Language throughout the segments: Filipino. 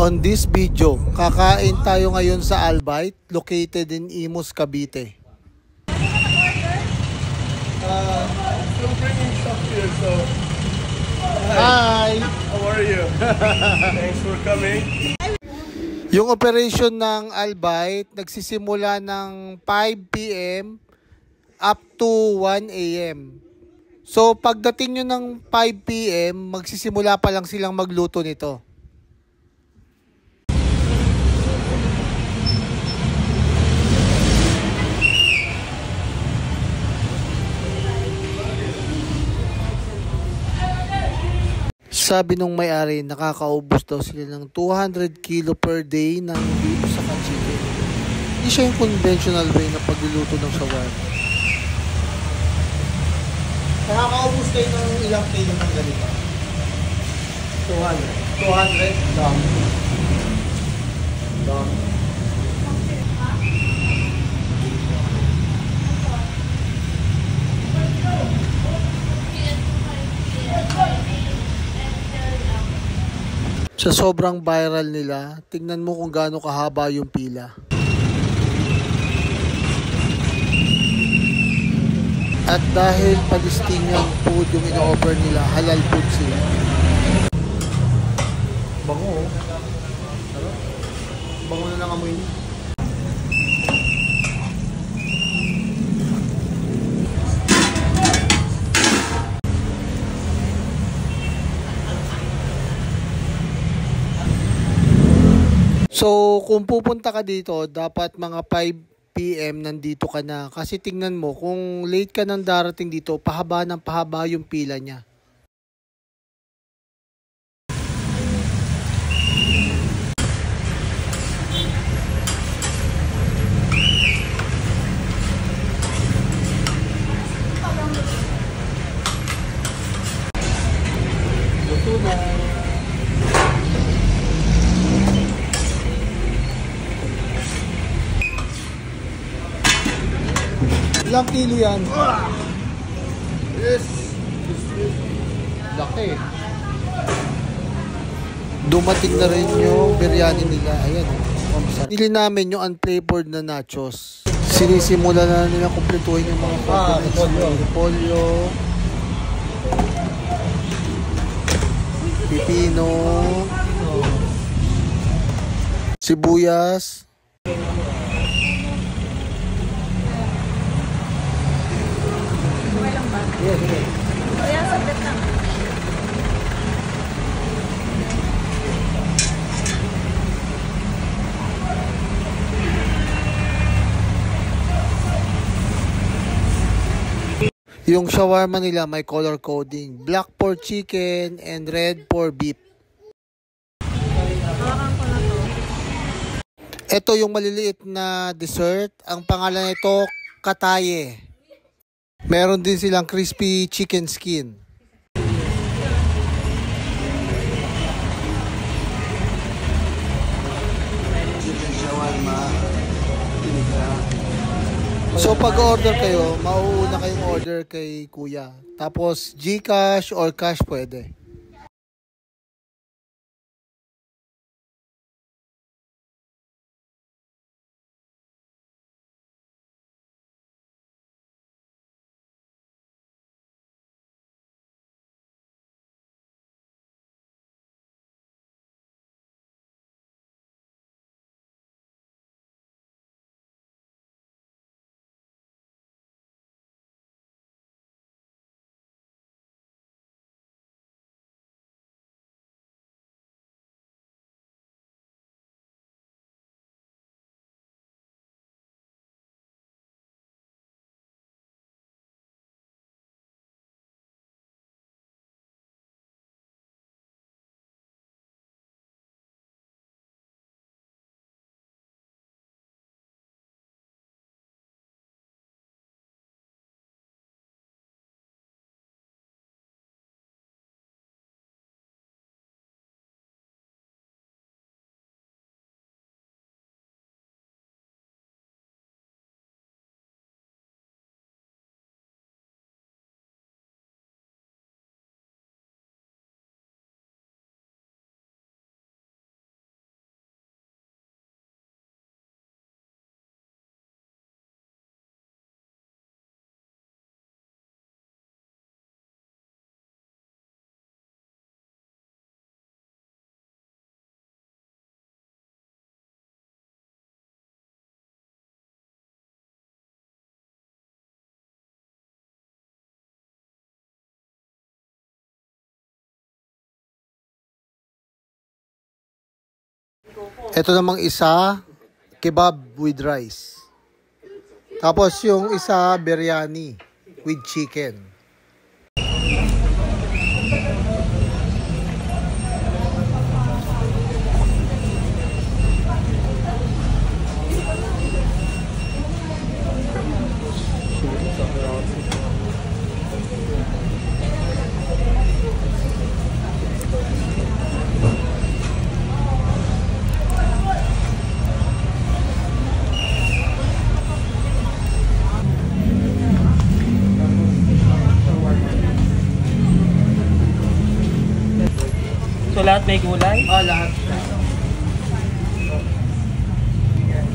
On this video, kakain tayo ngayon sa Albite, located in Imus, Cavite. Still bringing stuff here, so. Hi! How are you? Thanks for coming. Yung operation ng Albite nagsisimula ng 5 p.m. up to 1 a.m. So pagdating nyo ng 5 p.m., magsisimula pa lang silang magluto nito. Sabi nung may-ari, nakakaubos daw sila ng 200 kilo per day ng dito sa chicken. Hindi siya yung conventional way na pagluluto ng shawarma. Nakakaubos kayo ng ilang kilo ng ganito? 200. 200? Dami. Dami. Sa sobrang viral nila, tingnan mo kung gaano kahaba yung pila. At dahil Palestinian food yung ino-offer nila, halal food sila. Bango. Bango na ng amoy niya. So, kung pupunta ka dito, dapat mga 5 p.m. nandito ka na. Kasi tingnan mo, kung late ka nang darating dito, pahaba ng pahaba yung pila niya. Luto na. Ilang kilo yan? Yes. Laki. Dumating na rin yung biryani nila. Ayan. Nili namin yung unflavored na nachos. Sinisimula na nila kumpletuhin yung mga condiments. Repolyo. Pipino. Sibuyas. Yes, yes. Kaya sabit lang. Yung shawarma nila may color coding. Black for chicken and red for beef. Hawakan ko na to. Ito yung maliliit na dessert. Ang pangalan nito, kataye. Meron din silang crispy chicken skin. So pag-order kayo, mauuna kayong order kay kuya. Tapos GCash or cash pwede. Ito namang isa, kebab with rice. Tapos yung isa, biryani with chicken. So lahat may gulay? Lahat.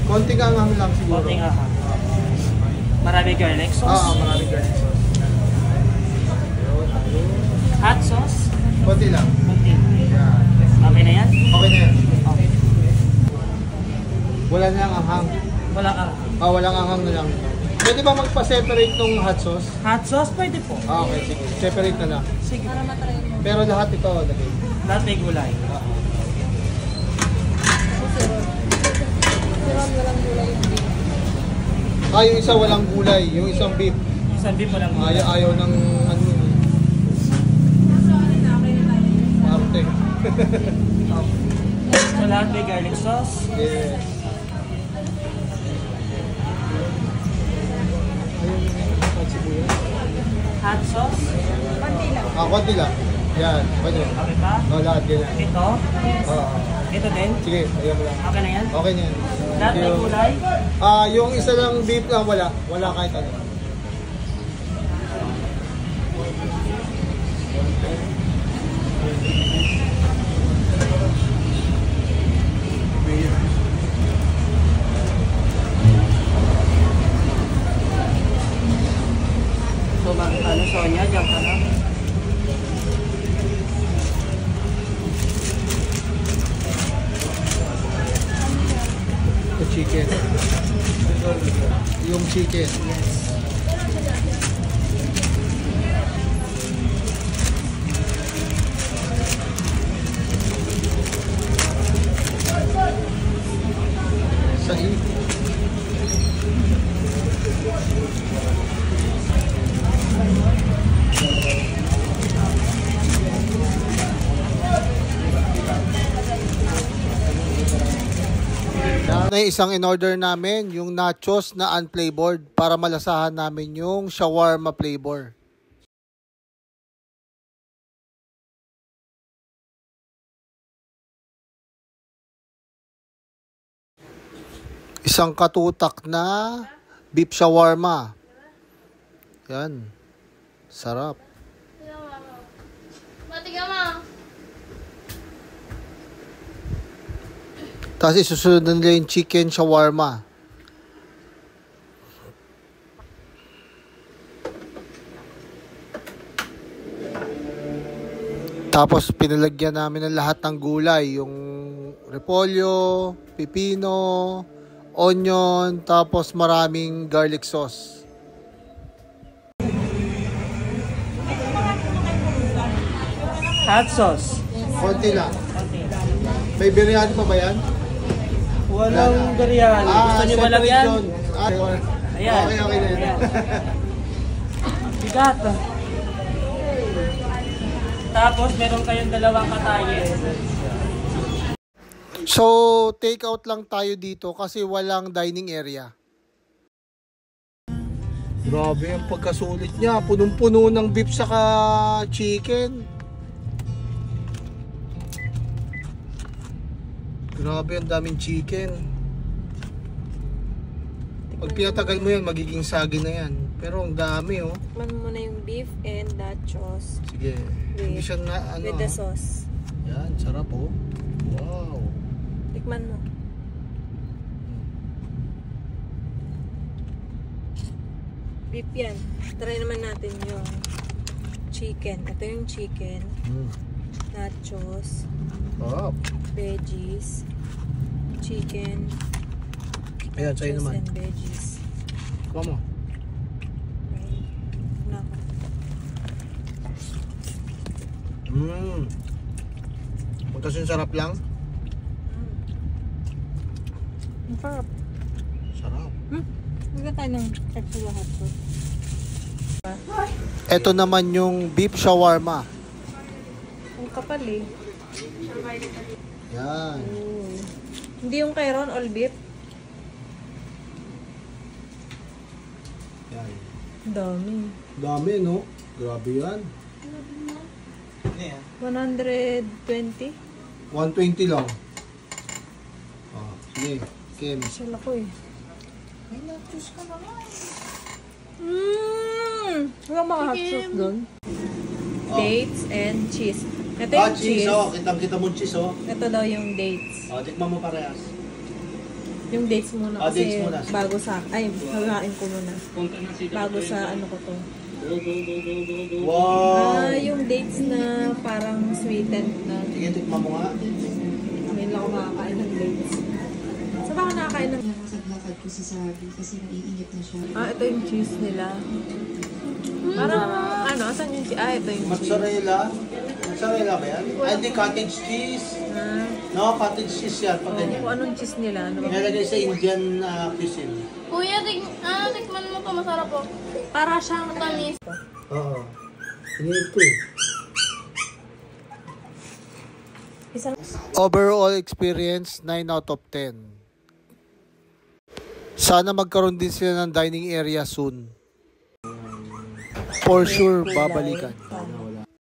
Konting anghang lang siguro. Konting aha. Marami garlic sauce? Maraming garlic sauce. Hot sauce? Konti lang. Konti. Yan. Okay na yan? Okay na yan. Okay. Wala na ang anghang. Walang aha. Walang anghang na lang. Pwede ba magpa-separate ng hot sauce? Hot sauce? Pwede po. Okay, sige. Separate na lang. Sige. Para matry mo. Pero lahat ito, lagay. Lahat may gulay. Yung isa walang gulay. Yung isang beef. Isang beef walang gulay. Ayaw ng ano. Marte. So lahat may garlic sauce? Yes. Hot sauce? Konti lang. Konti lang. Yan. Pwede. Okay pa? Lahat ganyan. Ito? Oo. Ito din? Sige, ayaw mo lang. Okay na yan? Okay na yan. Lahat may gulay? Yung isa lang beef na wala. Wala kahit ano. So Sonia, diyan ka na. The chicken. Yung chicken. Yes. Sa na isang in-order namin, yung nachos na unflavored para malasahan namin yung shawarma flavor. Isang katutak na beef shawarma. Yan. Sarap. Matiga mo. Tapos isusunod na nila yung chicken shawarma. Tapos pinalagyan namin ng lahat ng gulay. Yung repolyo, pipino, onion, tapos maraming garlic sauce. Hot sauce? Konti lang. May biryani pa ba yan? Walang biryani. Gusto niyo ba lang yan? Ayan. Okay na yan. Ayan. Bigat. Tapos meron kayong dalawang katayin. So, take out lang tayo dito kasi walang dining area. Grabe ang pagkasulit niya. Punong-puno ng beef saka chicken. Grabe, ang daming chicken. Pag pinatagal mo yan, magiging sagi na yan. Pero ang dami, oh. Tikman mo na yung beef and nachos Sige. Hindi siya na, ano, with the sauce. Yan, sarap, oh. Wow. Tikman mo. Beef yan. Try naman natin yung chicken. Ito yung chicken. Nachos. Sarap. Veggies. Chicken. Ayan, sa'yo nachos naman. and veggies. Kuha mo. Okay. Na ako. Magkas yung sarap lang. Ang sarap. Sarap. Bigyan tayo ng textura hotdog. Ito naman yung beef shawarma. Ang kapal eh. Yan. Hindi yung kay Ron, all beef. Yan. Dami. Dami, no? Grabe yan. 120. 120 lang. Oh, sige. Kim. Sala ko eh. Wala mga hot sauce doon. Dates and cheese. Ito yung cheese. Kitang-kita mo cheese, oh. Ito daw yung dates. Oh, tikman mo parehas. Yung dates muna Ah, kasi dates muna. bago sa... Ay, hawain ko muna. Bago sa ano ko to. Wow! Yung dates na parang sweetened na. Sige, tikman mo nga. Ngayon lang ako makakain ng dates. Saan ba ako nakakain ng... Naglakad ko si Sabi kasi naiinip na siya. ito yung cheese nila. Parang, asan yung cheese? Ito yung cheese. Mozzarella. Mozzarella ba yan? Ay, hindi, cottage cheese. No, cottage cheese yan. Pag ganyan. Kung anong cheese nila. Ano ba? Nilalagay sa Indian cuisine. Kuya, tikman mo to, masarap po. Para siyang Tamis. Oo. Hinihip ko eh. isang... Overall experience, 9 out of 10. Sana magkaroon din sila ng dining area soon. For sure, babalikan.